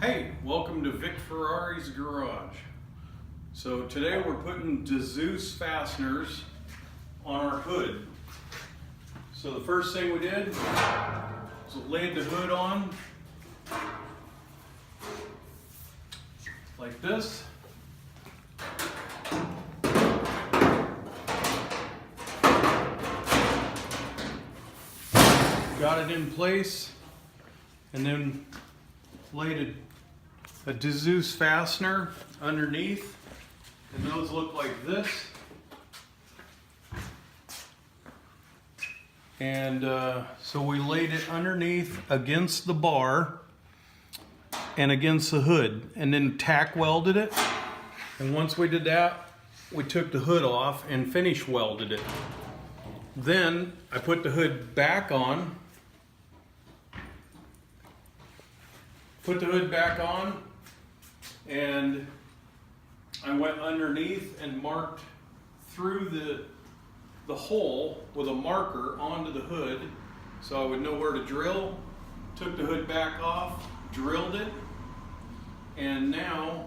Hey, welcome to Vic Ferrari's garage. So today we're putting Dzus fasteners on our hood. So the first thing we did was laid the hood on like this. Got it in place and then laid a Dzus fastener underneath, and those look like this. And so we laid it underneath against the bar and against the hood, and then tack welded it. And once we did that, we took the hood off and finish welded it. Then I put the hood back on. And I went underneath and marked through the hole with a marker onto the hood so I would know where to drill. Took the hood back off, drilled it, and now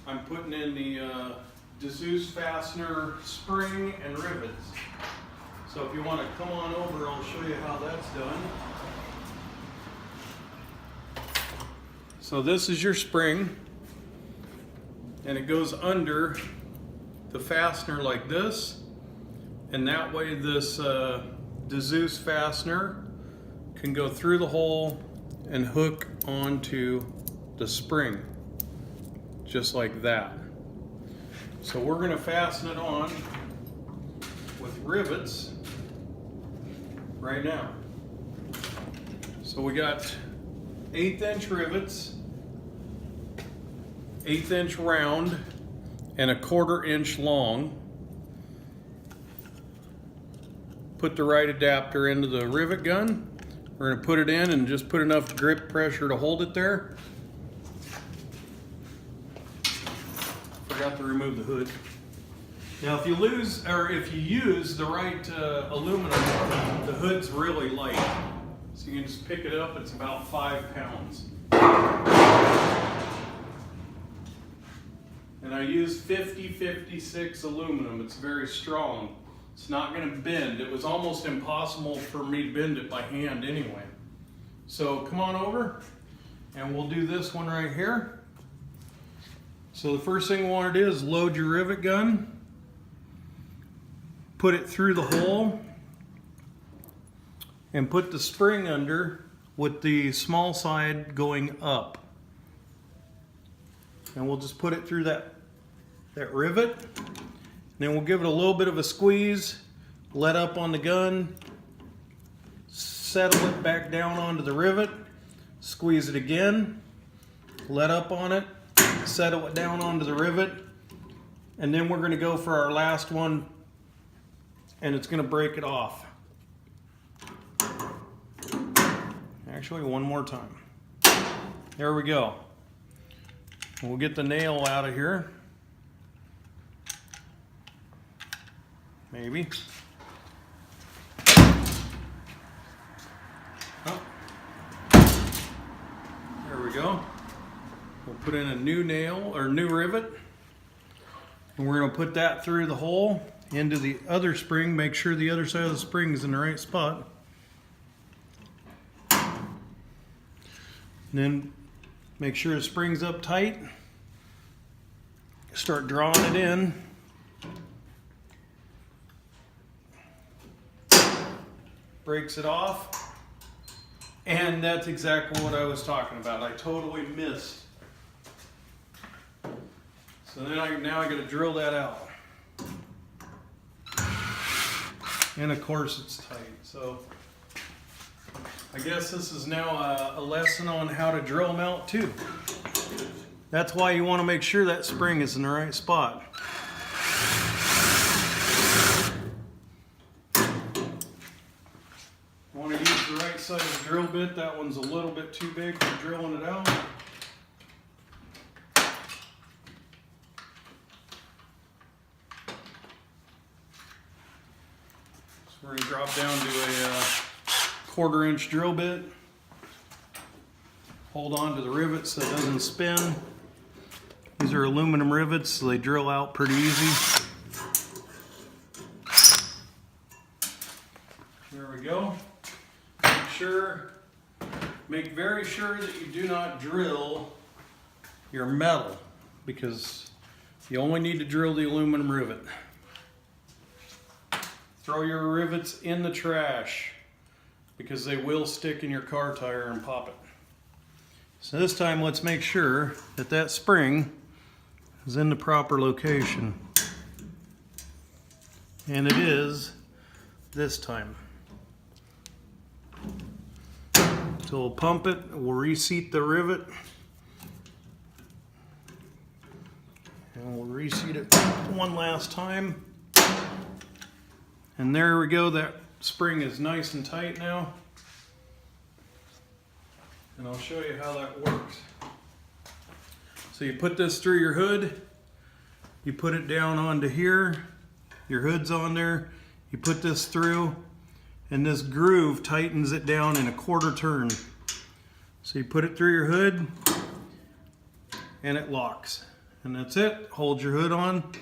I'm putting in the Dzus fastener spring and rivets. So if you want to come on over, I'll show you how that's done. So this is your spring, and it goes under the fastener like this, and that way this Dzus fastener can go through the hole and hook onto the spring, just like that. So we're going to fasten it on with rivets right now. So we got 1/8 inch rivets, 1/8 inch round, and 1/4 inch long. Put the right adapter into the rivet gun. We're going to put it in and just put enough grip pressure to hold it there. Forgot to remove the hood. Now if you use the right aluminum, the hood's really light. So you can just pick it up, it's about 5 pounds. And I use 50-56 aluminum, it's very strong. It's not gonna bend. It was almost impossible for me to bend it by hand anyway. So come on over and we'll do this one right here. So the first thing we want to do is load your rivet gun, put it through the hole, and put the spring under with the small side going up. And we'll just put it through that rivet. Then we'll give it a little bit of a squeeze, let up on the gun, settle it back down onto the rivet, squeeze it again, let up on it, settle it down onto the rivet, and then we're going to go for our last one, and it's going to break it off. Actually, one more time. There we go. We'll get the nail out of here. Maybe. Oh. There we go. We'll put in a new nail or new rivet. And we're going to put that through the hole into the other spring. Make sure the other side of the spring is in the right spot. And then make sure the spring's up tight. Start drawing it in. Breaks it off. And that's exactly what I was talking about. I totally missed. So then now I got to drill that out. And of course it's tight. So I guess this is now a lesson on how to drill them out too. That's why you want to make sure that spring is in the right spot. You want to use the right size drill bit. That one's a little bit too big for drilling it out. So we're going to drop down to a 1/4 inch drill bit. hold on to the rivets so it doesn't spin. These are aluminum rivets, so they drill out pretty easy. There we go. Make very sure that you do not drill your metal, because you only need to drill the aluminum rivet. Throw your rivets in the trash, because they will stick in your car tire and pop it. So this time let's make sure that that spring is in the proper location. And it is this time. So we'll pump it, we'll reseat the rivet, and we'll reseat it one last time. And there we go, that spring is nice and tight now. And I'll show you how that works. So you put this through your hood, you put it down onto here, your hood's on there, you put this through, and this groove tightens it down in a quarter turn. So you put it through your hood, and it locks. And that's it. Hold your hood on,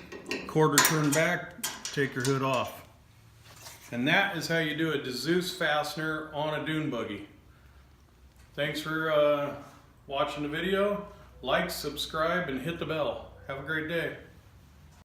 quarter turn back, take your hood off. And that is how you do a Dzus fastener on a dune buggy. Thanks for watching the video. Like, subscribe, and hit the bell. Have a great day.